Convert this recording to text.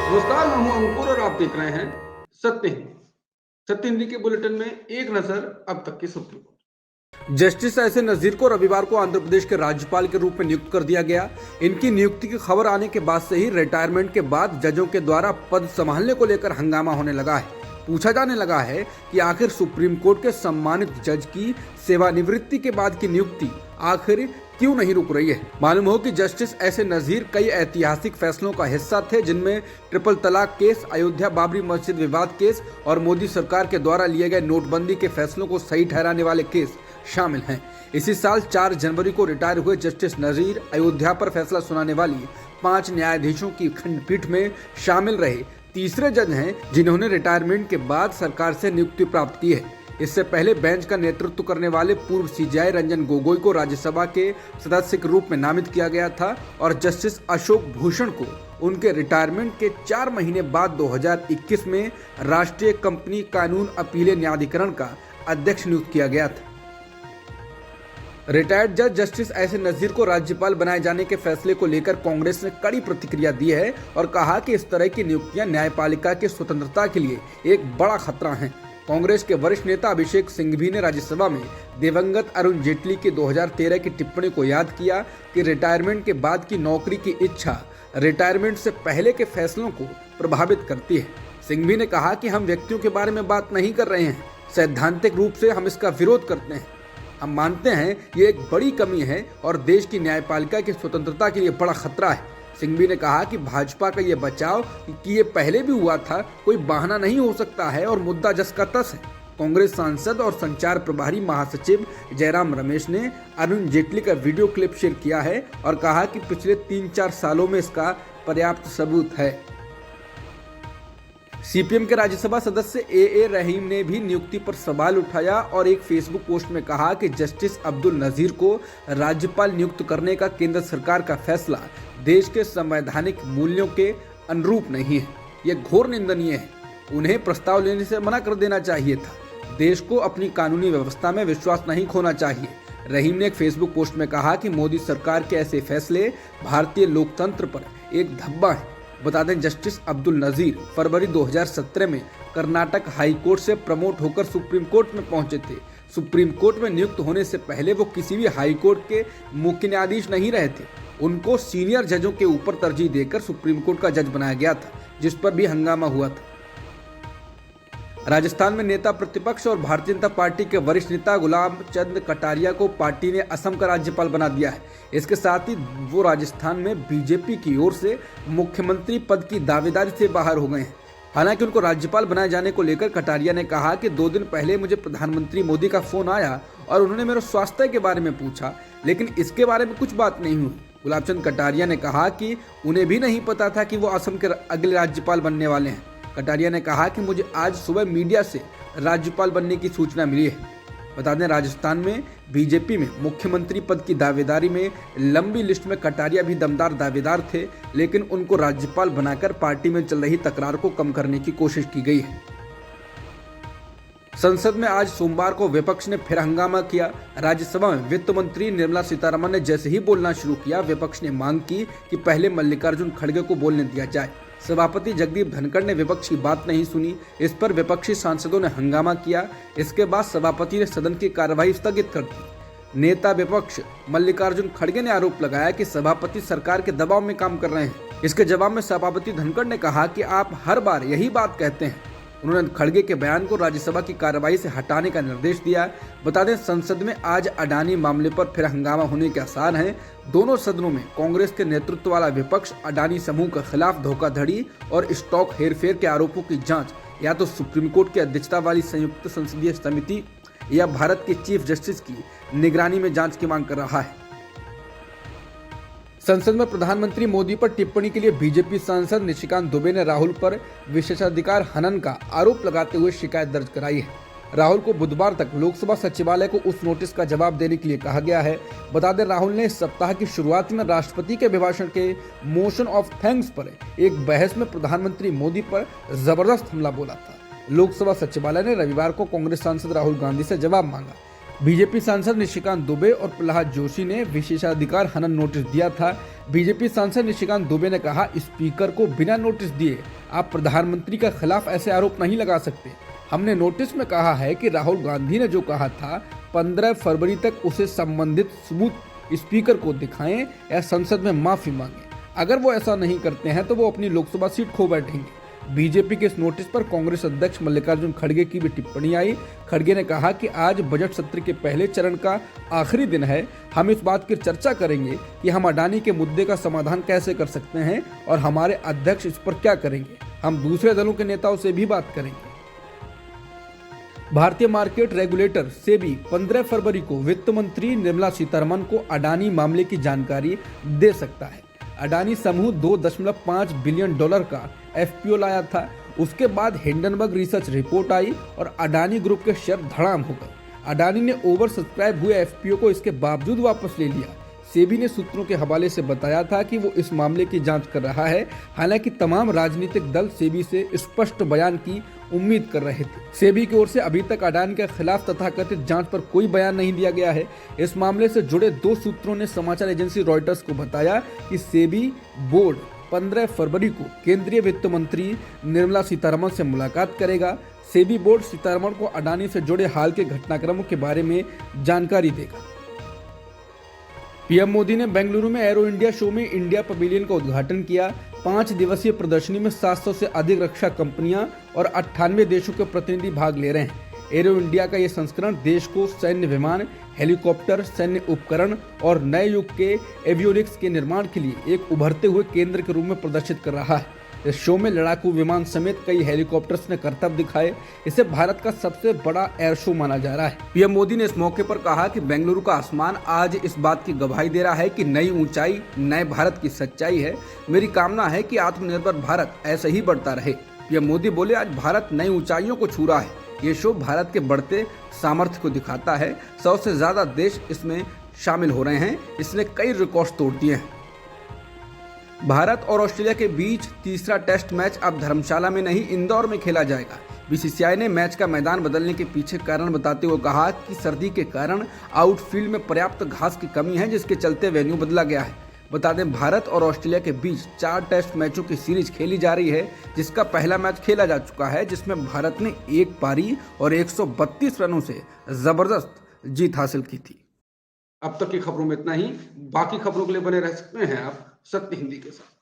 नमस्कार, मैं हूं अंकुर और आप देख रहे हैं सत्य हिंदी। सत्य हिंदी के बुलेटिन में एक नजर अब तक की सुर्खियों पर। जस्टिस एस ए नजीर को रविवार को आंध्र प्रदेश के राज्यपाल के रूप में नियुक्त कर दिया गया। इनकी नियुक्ति की खबर आने के बाद से ही रिटायरमेंट के बाद जजों के द्वारा पद संभालने को लेकर हंगामा होने लगा है। पूछा जाने लगा है कि आखिर सुप्रीम कोर्ट के सम्मानित जज की सेवानिवृत्ति के बाद की नियुक्ति आखिर क्यों नहीं रुक रही है। मालूम हो कि जस्टिस एस ए नजीर कई ऐतिहासिक फैसलों का हिस्सा थे, जिनमें ट्रिपल तलाक केस, अयोध्या बाबरी मस्जिद विवाद केस और मोदी सरकार के द्वारा लिए गए नोटबंदी के फैसलों को सही ठहराने वाले केस शामिल हैं। इसी साल 4 जनवरी को रिटायर हुए जस्टिस नजीर अयोध्या पर फैसला सुनाने वाली 5 न्यायाधीशों की खंडपीठ में शामिल रहे तीसरे जज हैं जिन्होंने रिटायरमेंट के बाद सरकार से नियुक्ति प्राप्त की है। इससे पहले बेंच का नेतृत्व करने वाले पूर्व सीजेआई रंजन गोगोई को राज्यसभा के सदस्य के रूप में नामित किया गया था और जस्टिस अशोक भूषण को उनके रिटायरमेंट के 4 महीने बाद 2021 में राष्ट्रीय कंपनी कानून अपीलें न्यायाधिकरण का अध्यक्ष नियुक्त किया गया था। रिटायर्ड जज जस्टिस एस ए नजीर को राज्यपाल बनाए जाने के फैसले को लेकर कांग्रेस ने कड़ी प्रतिक्रिया दी है और कहा कि इस तरह की नियुक्तियां न्यायपालिका की स्वतंत्रता के लिए एक बड़ा खतरा हैं। कांग्रेस के वरिष्ठ नेता अभिषेक सिंघवी ने राज्यसभा में दिवंगत अरुण जेटली की 2013 की टिप्पणी को याद किया कि रिटायरमेंट के बाद की नौकरी की इच्छा रिटायरमेंट से पहले के फैसलों को प्रभावित करती है। सिंघवी ने कहा कि हम व्यक्तियों के बारे में बात नहीं कर रहे हैं, सैद्धांतिक रूप से हम इसका विरोध करते हैं। हम मानते हैं ये एक बड़ी कमी है और देश की न्यायपालिका की स्वतंत्रता के लिए बड़ा खतरा है। सिंघवी ने कहा कि भाजपा का ये बचाव कि ये पहले भी हुआ था कोई बहाना नहीं हो सकता है और मुद्दा जस का तस है। कांग्रेस सांसद और संचार प्रभारी महासचिव जयराम रमेश ने अरुण जेटली का वीडियो क्लिप शेयर किया है और कहा कि पिछले 3-4 सालों में इसका पर्याप्त सबूत है। सीपीएम के राज्यसभा सदस्य ए रहीम ने भी नियुक्ति पर सवाल उठाया और एक फेसबुक पोस्ट में कहा कि जस्टिस अब्दुल नजीर को राज्यपाल नियुक्त करने का केंद्र सरकार का फैसला देश के संवैधानिक मूल्यों के अनुरूप नहीं है। यह घोर निंदनीय है। उन्हें प्रस्ताव लेने से मना कर देना चाहिए था। देश को अपनी कानूनी व्यवस्था में विश्वास नहीं खोना चाहिए। रहीम ने एक फेसबुक पोस्ट में कहा कि मोदी सरकार के ऐसे फैसले भारतीय लोकतंत्र पर एक धब्बा है। बता दें, जस्टिस अब्दुल नजीर फरवरी 2017 में कर्नाटक हाई कोर्ट से प्रमोट होकर सुप्रीम कोर्ट में पहुंचे थे। सुप्रीम कोर्ट में नियुक्त होने से पहले वो किसी भी हाई कोर्ट के मुख्य न्यायाधीश नहीं रहे थे। उनको सीनियर जजों के ऊपर तरजीह देकर सुप्रीम कोर्ट का जज बनाया गया था, जिस पर भी हंगामा हुआ था। राजस्थान में नेता प्रतिपक्ष और भारतीय जनता पार्टी के वरिष्ठ नेता गुलाब चंद कटारिया को पार्टी ने असम का राज्यपाल बना दिया है। इसके साथ ही वो राजस्थान में बीजेपी की ओर से मुख्यमंत्री पद की दावेदारी से बाहर हो गए हैं। हालांकि उनको राज्यपाल बनाए जाने को लेकर कटारिया ने कहा कि 2 दिन पहले मुझे प्रधानमंत्री मोदी का फोन आया और उन्होंने मेरे स्वास्थ्य के बारे में पूछा, लेकिन इसके बारे में कुछ बात नहीं हुई। गुलाब चंद कटारिया ने कहा कि उन्हें भी नहीं पता था कि वो असम के अगले राज्यपाल बनने वाले हैं। कटारिया ने कहा कि मुझे आज सुबह मीडिया से राज्यपाल बनने की सूचना मिली है। बता दें, राजस्थान में बीजेपी में मुख्यमंत्री पद की दावेदारी में लंबी लिस्ट में कटारिया भी दमदार दावेदार थे, लेकिन उनको राज्यपाल बनाकर पार्टी में चल रही तकरार को कम करने की कोशिश की गई है। संसद में आज सोमवार को विपक्ष ने फिर हंगामा किया। राज्यसभा में वित्त मंत्री निर्मला सीतारमण ने जैसे ही बोलना शुरू किया, विपक्ष ने मांग की कि पहले मल्लिकार्जुन खड़गे को बोलने दिया जाए। सभापति जगदीप धनखड़ ने विपक्ष की बात नहीं सुनी। इस पर विपक्षी सांसदों ने हंगामा किया। इसके बाद सभापति ने सदन की कार्यवाही स्थगित कर दी। नेता विपक्ष मल्लिकार्जुन खड़गे ने आरोप लगाया कि सभापति सरकार के दबाव में काम कर रहे हैं। इसके जवाब में सभापति धनखड़ ने कहा कि आप हर बार यही बात कहते हैं। उन्होंने खड़गे के बयान को राज्यसभा की कार्यवाही से हटाने का निर्देश दिया। बता दें, संसद में आज अडानी मामले पर फिर हंगामा होने के आसार हैं। दोनों सदनों में कांग्रेस के नेतृत्व वाला विपक्ष अडानी समूह के खिलाफ धोखाधड़ी और स्टॉक हेरफेर के आरोपों की जांच या तो सुप्रीम कोर्ट की अध्यक्षता वाली संयुक्त संसदीय समिति या भारत के चीफ जस्टिस की निगरानी में जांच की मांग कर रहा है। संसद में प्रधानमंत्री मोदी पर टिप्पणी के लिए बीजेपी सांसद निशिकांत दुबे ने राहुल पर विशेषाधिकार हनन का आरोप लगाते हुए शिकायत दर्ज कराई है। राहुल को बुधवार तक लोकसभा सचिवालय को उस नोटिस का जवाब देने के लिए कहा गया है। बता दें, राहुल ने इस सप्ताह की शुरुआत में राष्ट्रपति के अभिभाषण के मोशन ऑफ थैंक्स पर एक बहस में प्रधानमंत्री मोदी पर जबरदस्त हमला बोला था। लोकसभा सचिवालय ने रविवार को कांग्रेस सांसद राहुल गांधी से जवाब मांगा। बीजेपी सांसद निशिकांत दुबे और प्रहलाद जोशी ने विशेषाधिकार हनन नोटिस दिया था। बीजेपी सांसद निशिकांत दुबे ने कहा, स्पीकर को बिना नोटिस दिए आप प्रधानमंत्री के खिलाफ ऐसे आरोप नहीं लगा सकते। हमने नोटिस में कहा है कि राहुल गांधी ने जो कहा था 15 फरवरी तक उसे संबंधित सबूत स्पीकर को दिखाएं या संसद में माफी मांगे। अगर वो ऐसा नहीं करते हैं तो वो अपनी लोकसभा सीट खो बैठेंगे। बीजेपी के इस नोटिस पर कांग्रेस अध्यक्ष मल्लिकार्जुन खड़गे की भी टिप्पणी आई। खड़गे ने कहा कि आज बजट सत्र के पहले चरण का आखिरी दिन है। हम इस बात की चर्चा करेंगे कि हम अडानी के मुद्दे का समाधान कैसे कर सकते हैं और हमारे अध्यक्ष इस पर क्या करेंगे। हम दूसरे दलों के नेताओं से भी बात करेंगे। भारतीय मार्केट रेगुलेटर सेबी 15 फरवरी को वित्त मंत्री निर्मला सीतारमण को अडानी मामले की जानकारी दे सकता है। अडानी समूह $2.5 बिलियन का एफपीओ लाया था। उसके बाद हिंडनबर्ग रिसर्च रिपोर्ट आई और अडानी ग्रुप के शेयर धड़ाम हो गए। अडानी ने ओवर सब्सक्राइब हुए एफपीओ को इसके बावजूद वापस ले लिया। सेबी ने सूत्रों के हवाले से बताया था कि वो इस मामले की जांच कर रहा है। हालांकि तमाम राजनीतिक दल सेबी से स्पष्ट बयान की उम्मीद कर रहे थे। सेबी की ओर से अभी तक अडानी के खिलाफ तथाकथित जांच पर कोई बयान नहीं दिया गया है। इस मामले से जुड़े 2 सूत्रों ने समाचार एजेंसी रॉयटर्स को बताया कि सेबी बोर्ड 15 फरवरी को केंद्रीय वित्त मंत्री निर्मला सीतारमण से मुलाकात करेगा। सेबी बोर्ड सीतारमण को अडानी से जुड़े हाल के घटनाक्रमों के बारे में जानकारी देगा। पीएम मोदी ने बेंगलुरु में एरो इंडिया शो में इंडिया पवेलियन का उद्घाटन किया। 5 दिवसीय प्रदर्शनी में 700 से अधिक रक्षा कंपनियां और 98 देशों के प्रतिनिधि भाग ले रहे हैं। एरो इंडिया का ये संस्करण देश को सैन्य विमान, हेलीकॉप्टर, सैन्य उपकरण और नए युग के एवियोनिक्स के निर्माण के लिए एक उभरते हुए केंद्र के रूप में प्रदर्शित कर रहा है। इस शो में लड़ाकू विमान समेत कई हेलीकॉप्टर्स ने करतब दिखाए। इसे भारत का सबसे बड़ा एयर शो माना जा रहा है। पीएम मोदी ने इस मौके पर कहा कि बेंगलुरु का आसमान आज इस बात की गवाही दे रहा है कि नई ऊंचाई नए भारत की सच्चाई है। मेरी कामना है कि आत्मनिर्भर भारत ऐसे ही बढ़ता रहे। पीएम मोदी बोले, आज भारत नई ऊंचाइयों को छू रहा है। ये शो भारत के बढ़ते सामर्थ्य को दिखाता है। 100 से ज्यादा देश इसमें शामिल हो रहे हैं। इसने कई रिकॉर्ड तोड़ दिए हैं। भारत और ऑस्ट्रेलिया के बीच तीसरा टेस्ट मैच अब धर्मशाला में नहीं इंदौर में खेला जाएगा। बीसीसीआई ने मैच का मैदान बदलने के पीछे कारण बताते हुए कहा कि सर्दी के कारण आउटफील्ड में पर्याप्त घास की कमी है, जिसके चलते वेन्यू बदला गया है। बता दें, भारत और ऑस्ट्रेलिया के बीच 4 टेस्ट मैचों की सीरीज खेली जा रही है, जिसका पहला मैच खेला जा चुका है, जिसमें भारत ने 1 पारी और 132 रनों से जबरदस्त जीत हासिल की थी। अब तक की खबरों में इतना ही। बाकी खबरों के लिए बने रह सकते हैं आप सत्य हिंदी के साथ।